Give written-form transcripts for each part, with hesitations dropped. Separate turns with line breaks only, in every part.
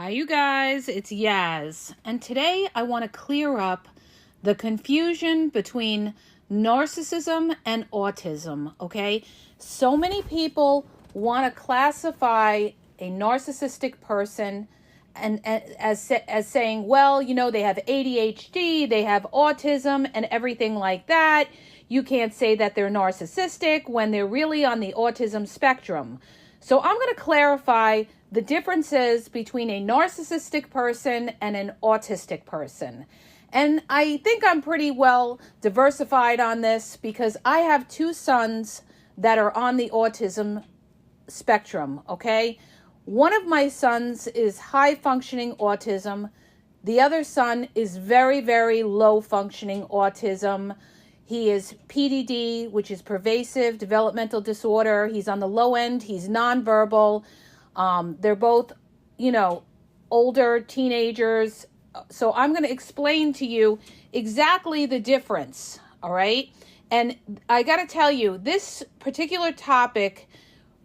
Hi, you guys. It's Yaz. And today I want to clear up the confusion between narcissism and autism, okay? So many people want to classify a narcissistic person and as saying, well, you know, they have ADHD, they have autism and everything like that. You can't say that they're narcissistic when they're really on the autism spectrum. So I'm going to clarify the differences between a narcissistic person and an autistic person. And I think I'm pretty well diversified on this because I have two sons that are on the autism spectrum, okay? One of my sons is high functioning autism. The other son is very, very low functioning autism. He is PDD, which is pervasive developmental disorder. He's on the low end. He's nonverbal. They're both, older teenagers. So I'm going to explain to you exactly the difference. All right. And I got to tell you, this particular topic,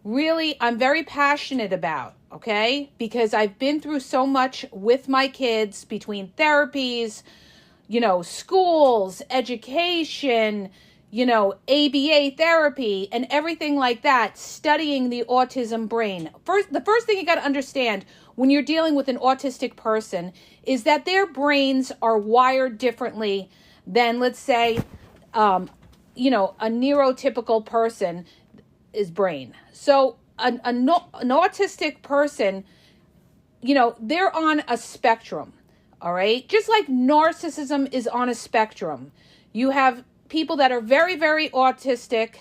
really, I'm very passionate about. Okay. Because I've been through so much with my kids between therapies, schools, education, ABA therapy and everything like that, studying the autism brain. The first thing you got to understand when you're dealing with an autistic person is that their brains are wired differently than, let's say, a neurotypical person's brain. So an autistic person, they're on a spectrum. All right. Just like narcissism is on a spectrum. You have people that are very, very autistic,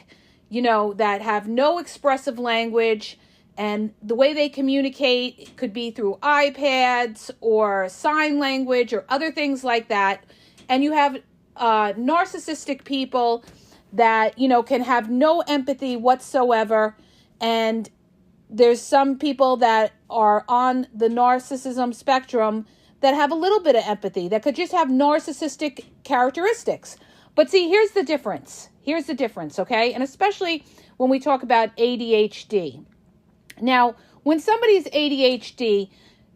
that have no expressive language, and the way they communicate could be through iPads or sign language or other things like that. And you have narcissistic people that, can have no empathy whatsoever. And there's some people that are on the narcissism spectrum that have a little bit of empathy, that could just have narcissistic characteristics. But see, here's the difference. Okay? And especially when we talk about ADHD. Now, when somebody's ADHD,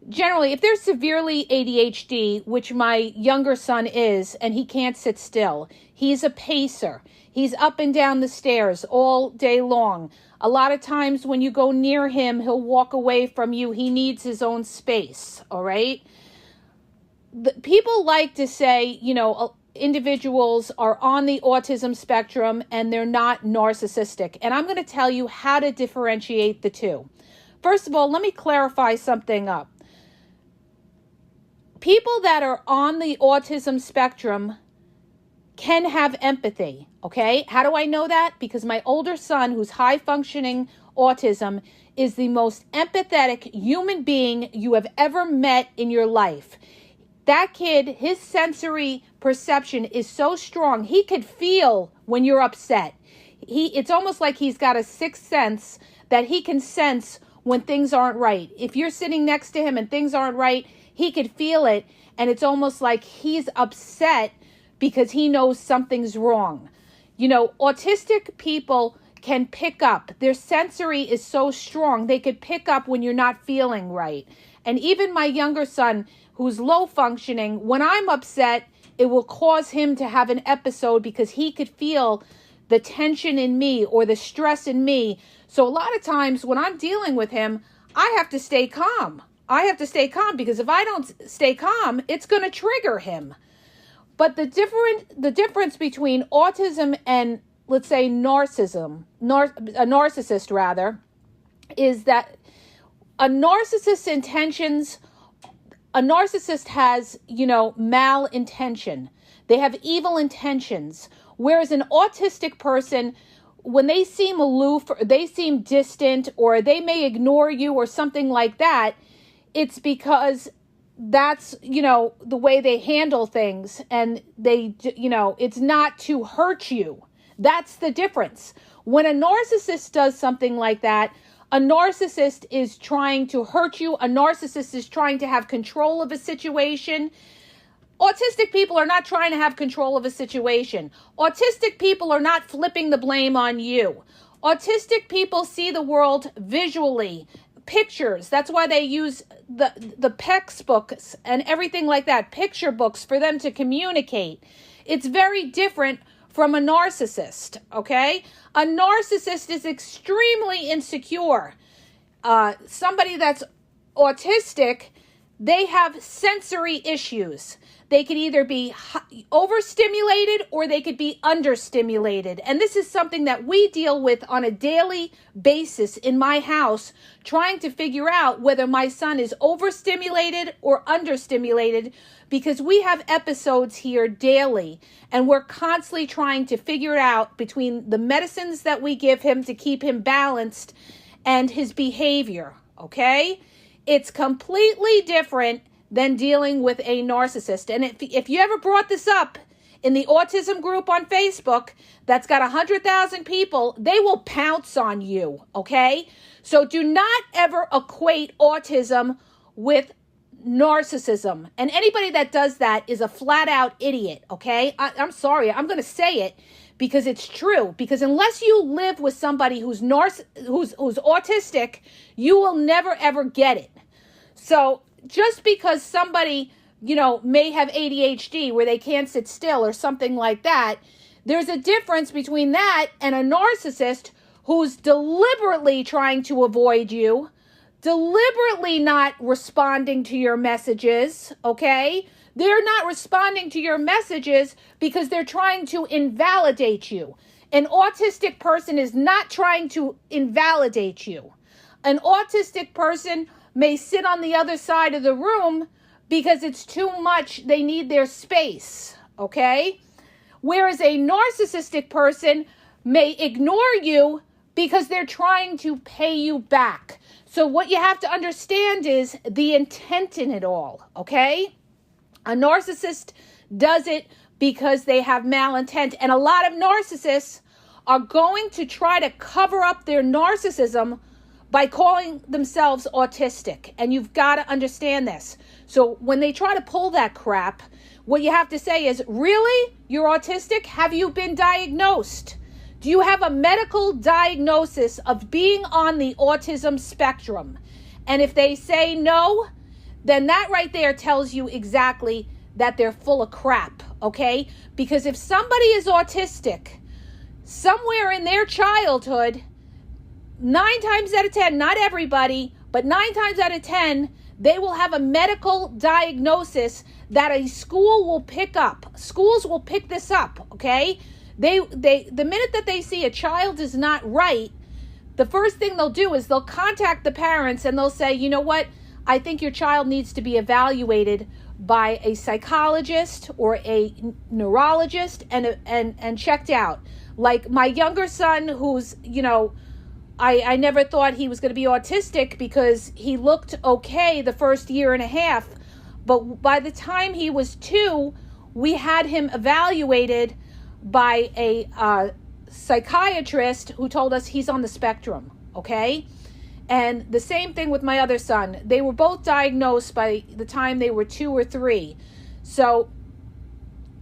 generally, if they're severely ADHD, which my younger son is, and he can't sit still, he's a pacer. He's up and down the stairs all day long. A lot of times when you go near him, he'll walk away from you. He needs his own space, all right? People like to say, individuals are on the autism spectrum and they're not narcissistic. And I'm going to tell you how to differentiate the two. First of all, let me clarify something up. People that are on the autism spectrum can have empathy, okay? How do I know that? Because my older son, who's high functioning autism, is the most empathetic human being you have ever met in your life. That kid, his sensory perception is so strong. He could feel when you're upset. It's almost like he's got a sixth sense that he can sense when things aren't right. If you're sitting next to him and things aren't right, he could feel it. And it's almost like he's upset because he knows something's wrong. Autistic people can pick up. Their sensory is so strong. They could pick up when you're not feeling right. And even my younger son, who's low functioning, when I'm upset, it will cause him to have an episode because he could feel the tension in me or the stress in me. So a lot of times when I'm dealing with him, I have to stay calm. Because if I don't stay calm, it's going to trigger him. But the difference between autism and, let's say, narcissist is that a narcissist's intentions, a narcissist has, malintention. They have evil intentions. Whereas an autistic person, when they seem aloof, or they seem distant, or they may ignore you or something like that, it's because that's, the way they handle things. And they, it's not to hurt you. That's the difference. When a narcissist does something like that, a narcissist is trying to hurt you. A narcissist is trying to have control of a situation. Autistic people are not trying to have control of a situation. Autistic people are not flipping the blame on you. Autistic people see the world visually, pictures. That's why they use the PEX books and everything like that, picture books, for them to communicate. It's very different from a narcissist, okay? A narcissist is extremely insecure. Somebody that's autistic, they have sensory issues. They could either be overstimulated or they could be understimulated. And this is something that we deal with on a daily basis in my house, trying to figure out whether my son is overstimulated or understimulated, because we have episodes here daily and we're constantly trying to figure it out between the medicines that we give him to keep him balanced and his behavior, okay? It's completely different than dealing with a narcissist. And if you ever brought this up in the autism group on Facebook that's got 100,000 people, they will pounce on you, okay? So do not ever equate autism with narcissism. And anybody that does that is a flat out idiot, okay? I'm sorry, I'm going to say it because it's true. Because unless you live with somebody who's autistic, you will never ever get it. So just because somebody, may have ADHD where they can't sit still or something like that, there's a difference between that and a narcissist who's deliberately trying to avoid you, deliberately not responding to your messages, okay? They're not responding to your messages because they're trying to invalidate you. An autistic person is not trying to invalidate you. An autistic person may sit on the other side of the room because it's too much, they need their space, okay? Whereas a narcissistic person may ignore you because they're trying to pay you back. So what you have to understand is the intent in it all, okay? A narcissist does it because they have malintent. And a lot of narcissists are going to try to cover up their narcissism by calling themselves autistic. And you've got to understand this. So when they try to pull that crap, what you have to say is, really? You're autistic? Have you been diagnosed? Do you have a medical diagnosis of being on the autism spectrum? And if they say no, then that right there tells you exactly that they're full of crap, okay? Because if somebody is autistic, somewhere in their childhood, 9 times out of 10, not everybody, but 9 times out of 10, they will have a medical diagnosis that a school will pick up. Schools will pick this up, okay? The minute that they see a child is not right, the first thing they'll do is they'll contact the parents and they'll say, you know what? I think your child needs to be evaluated by a psychologist or a neurologist and checked out. Like my younger son, who's, I never thought he was going to be autistic because he looked okay the first year and a half. But by the time he was 2, we had him evaluated by a psychiatrist who told us he's on the spectrum, okay? And the same thing with my other son. They were both diagnosed by the time they were 2 or 3. So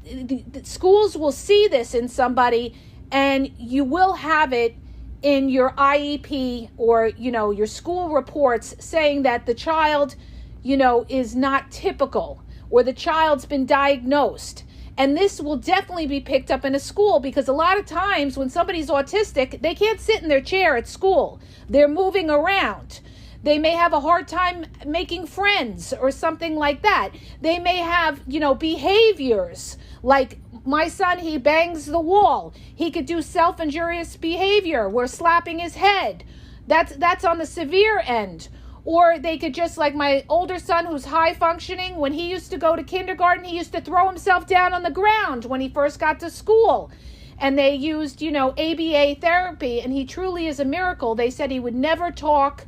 the schools will see this in somebody, and you will have it in your IEP or, your school reports saying that the child, is not typical, or the child's been diagnosed. And this will definitely be picked up in a school, because a lot of times when somebody's autistic, they can't sit in their chair at school. They're moving around. They may have a hard time making friends or something like that. They may have, behaviors like my son, he bangs the wall. He could do self-injurious behavior. We're slapping his head. That's on the severe end. Or they could just, like my older son who's high functioning, when he used to go to kindergarten, he used to throw himself down on the ground when he first got to school. And they used, ABA therapy, and he truly is a miracle. They said he would never talk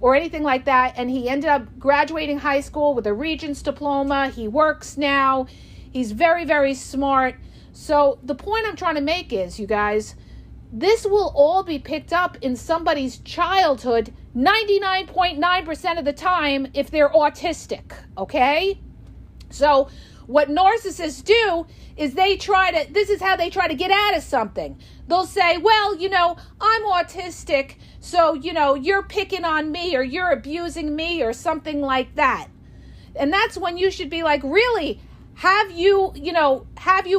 or anything like that, and he ended up graduating high school with a Regents diploma. He works now. He's very, very smart. So the point I'm trying to make is, you guys, this will all be picked up in somebody's childhood 99.9% of the time if they're autistic, okay? So what narcissists do is this is how they try to get out of something. They'll say, well, I'm autistic, so, you're picking on me or you're abusing me or something like that. And that's when you should be like, really? Have you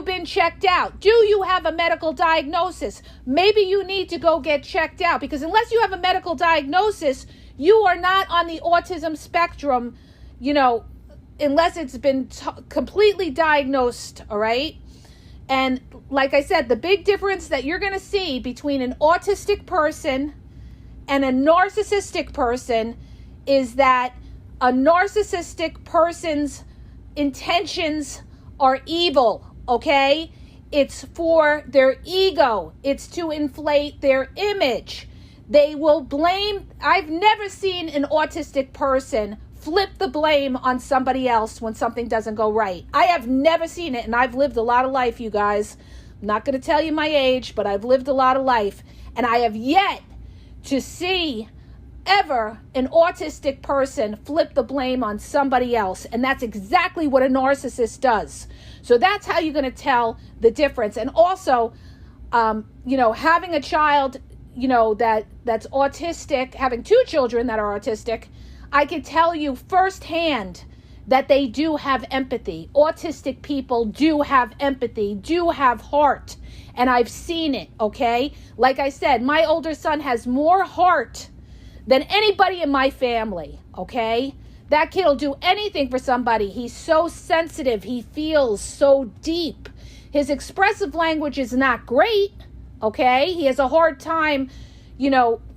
been checked out? Do you have a medical diagnosis? Maybe you need to go get checked out, because unless you have a medical diagnosis, you are not on the autism spectrum, unless it's been completely diagnosed, all right? And like I said, the big difference that you're going to see between an autistic person and a narcissistic person is that a narcissistic person's intentions are evil, okay? It's for their ego. It's to inflate their image. They will blame. I've never seen an autistic person flip the blame on somebody else when something doesn't go right. I have never seen it, and I've lived a lot of life, you guys. I'm not going to tell you my age, but I've lived a lot of life, and I have yet to see ever an autistic person flip the blame on somebody else. And that's exactly what a narcissist does. So that's how you're going to tell the difference. And also, having a child, that's autistic, having two children that are autistic, I can tell you firsthand that they do have empathy. Autistic people do have empathy, do have heart. And I've seen it, okay? Like I said, my older son has more heart than anybody in my family, okay? That kid will do anything for somebody. He's so sensitive. He feels so deep. His expressive language is not great, okay? He has a hard time,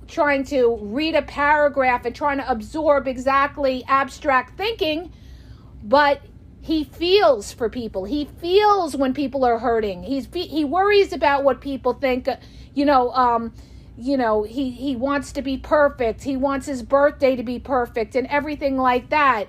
trying to read a paragraph and trying to absorb exactly abstract thinking, but he feels for people. He feels when people are hurting. He worries about what people think, he wants to be perfect. He wants his birthday to be perfect and everything like that.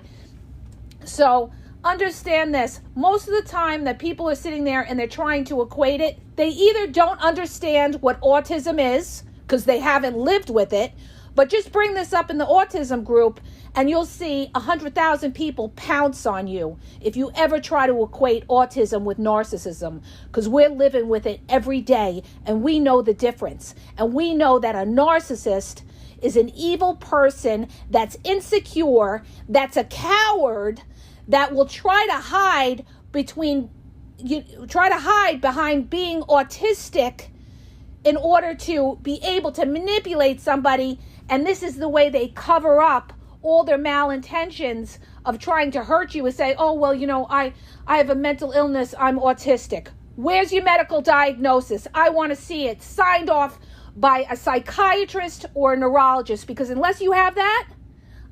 So understand this. Most of the time that people are sitting there and they're trying to equate it, they either don't understand what autism is because they haven't lived with it, but just bring this up in the autism group and you'll see 100,000 people pounce on you if you ever try to equate autism with narcissism, because we're living with it every day and we know the difference. And we know that a narcissist is an evil person that's insecure, that's a coward, that will try to hide behind being autistic in order to be able to manipulate somebody. And this is the way they cover up all their malintentions of trying to hurt you, and say, oh, well, I have a mental illness, I'm autistic. Where's your medical diagnosis? I want to see it signed off by a psychiatrist or a neurologist, because unless you have that,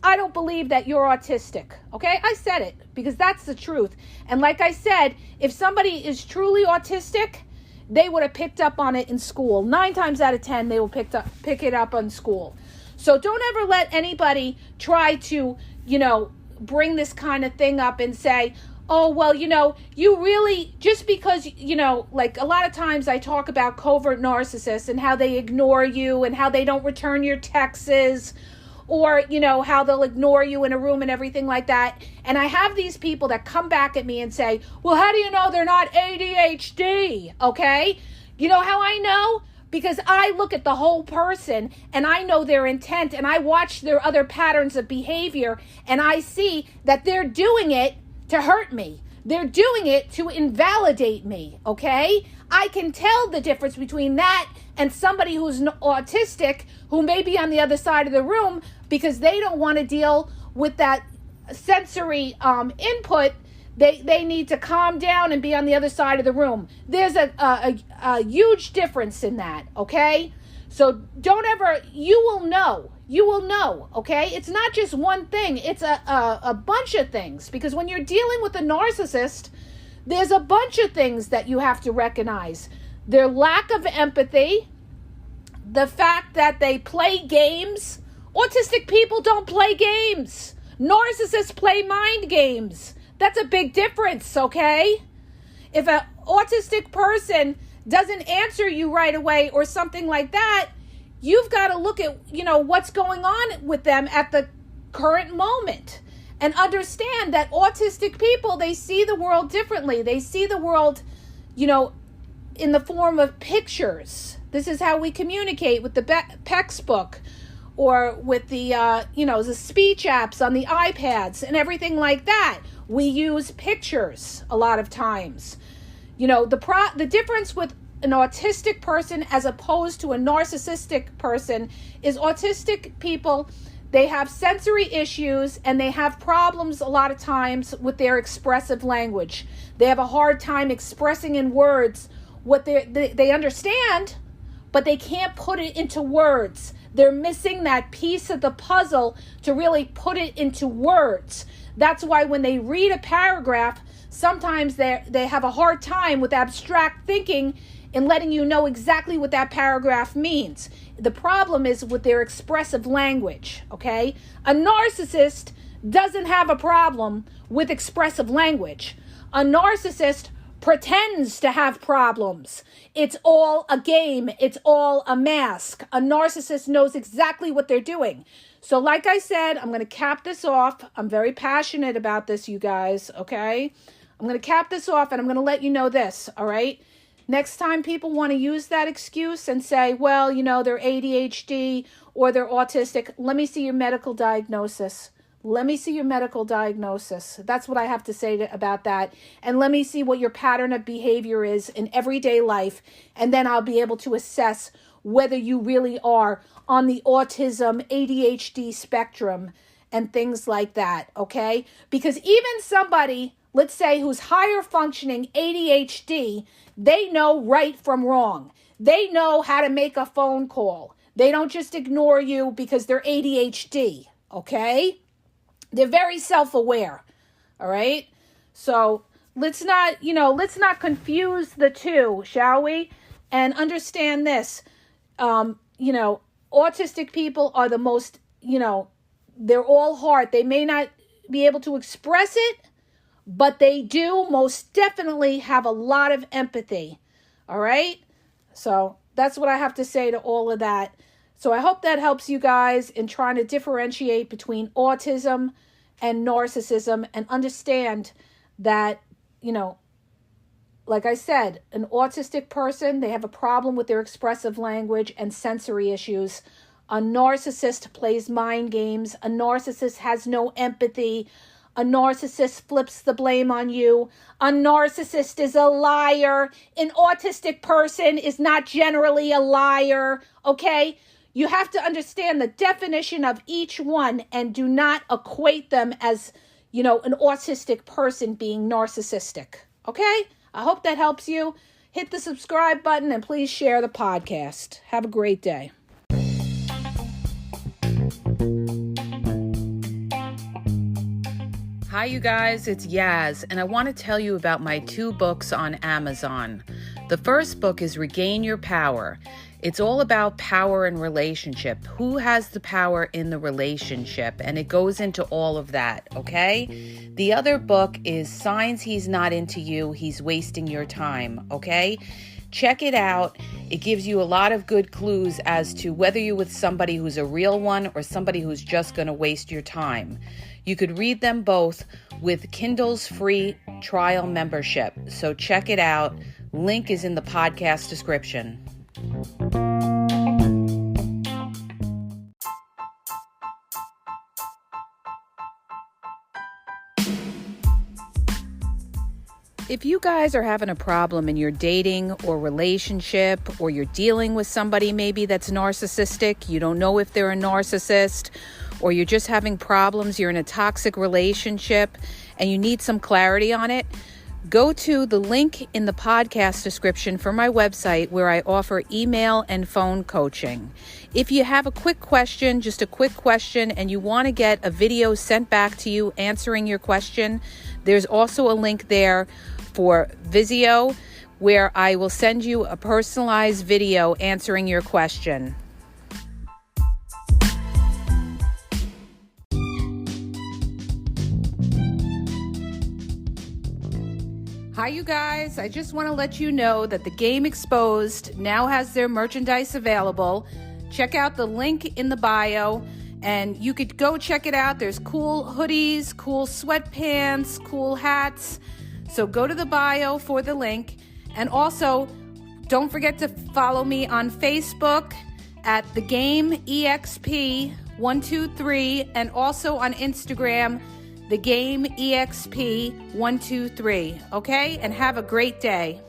I don't believe that you're autistic, okay? I said it because that's the truth. And like I said, if somebody is truly autistic, they would have picked up on it in school. 9 times out of 10, they will pick it up in school. So don't ever let anybody try to, bring this kind of thing up and say, oh, well, you really, just because, like a lot of times I talk about covert narcissists and how they ignore you and how they don't return your texts, or, how they'll ignore you in a room and everything like that. And I have these people that come back at me and say, well, how do you know they're not ADHD? Okay. You know how I know? Because I look at the whole person and I know their intent and I watch their other patterns of behavior and I see that they're doing it to hurt me. They're doing it to invalidate me, okay? I can tell the difference between that and somebody who's autistic who may be on the other side of the room because they don't want to deal with that sensory input. They need to calm down and be on the other side of the room. There's a huge difference in that, okay? So don't ever, you will know, okay? It's not just one thing. It's a bunch of things, because when you're dealing with a narcissist, there's a bunch of things that you have to recognize. Their lack of empathy, the fact that they play games. Autistic people don't play games. Narcissists play mind games. That's a big difference, okay? If an autistic person doesn't answer you right away or something like that, you've got to look at, what's going on with them at the current moment. and understand that autistic people, they see the world differently. They see the world, in the form of pictures. This is how we communicate with the PEX book, or with the, the speech apps on the iPads and everything like that. We use pictures a lot of times. The difference with an autistic person as opposed to a narcissistic person is autistic people, they have sensory issues and they have problems a lot of times with their expressive language. They have a hard time expressing in words what they understand, but they can't put it into words. They're missing that piece of the puzzle to really put it into words. That's why when they read a paragraph, sometimes they have a hard time with abstract thinking and letting you know exactly what that paragraph means. The problem is with their expressive language, okay? A narcissist doesn't have a problem with expressive language. A narcissist pretends to have problems. It's all a game. It's all a mask. A narcissist knows exactly what they're doing. So like I said, I'm going to cap this off. I'm very passionate about this, you guys, okay? I'm going to cap this off and I'm going to let you know this, all right? Next time people want to use that excuse and say, well, they're ADHD or they're autistic, let me see your medical diagnosis. Let me see your medical diagnosis. That's what I have to say about that. And let me see what your pattern of behavior is in everyday life. And then I'll be able to assess whether you really are on the autism, ADHD spectrum and things like that, okay? Because even somebody, let's say, who's higher functioning ADHD, they know right from wrong. They know how to make a phone call. They don't just ignore you because they're ADHD, okay? They're very self-aware, all right? So let's not confuse the two, shall we? And understand this, autistic people are the most, they're all heart. They may not be able to express it, but they do most definitely have a lot of empathy, all right? So that's what I have to say to all of that. So I hope that helps you guys in trying to differentiate between autism and narcissism and understand that, like I said, an autistic person, they have a problem with their expressive language and sensory issues. A narcissist plays mind games. A narcissist has no empathy. A narcissist flips the blame on you. A narcissist is a liar. An autistic person is not generally a liar, okay? You have to understand the definition of each one and do not equate them as, an autistic person being narcissistic, okay? I hope that helps you. Hit the subscribe button and please share the podcast. Have a great day. Hi, you guys, it's Yaz, and I want to tell you about my 2 books on Amazon. The first book is Regain Your Power. It's all about power and relationship. Who has the power in the relationship? And it goes into all of that, okay? The other book is Signs He's Not Into You, He's Wasting Your Time, okay? Check it out. It gives you a lot of good clues as to whether you're with somebody who's a real one or somebody who's just going to waste your time. You could read them both with Kindle's free trial membership. So check it out. Link is in the podcast description. If you guys are having a problem in your dating or relationship, or you're dealing with somebody maybe that's narcissistic, you don't know if they're a narcissist, or you're just having problems, you're in a toxic relationship and you need some clarity on it, go to the link in the podcast description for my website where I offer email and phone coaching. If you have a quick question, just a quick question, and you want to get a video sent back to you answering your question, there's also a link there for Vizio where I will send you a personalized video answering your question. Hi, you guys. I just want to let you know that the Game Exposed now has their merchandise available. Check out the link in the bio And you could go check it out. There's cool hoodies, cool sweatpants, cool hats. So go to the bio for the link. And also, don't forget to follow me on Facebook at The Game EXP123 and also on Instagram, The Game EXP123. Okay? And have a great day.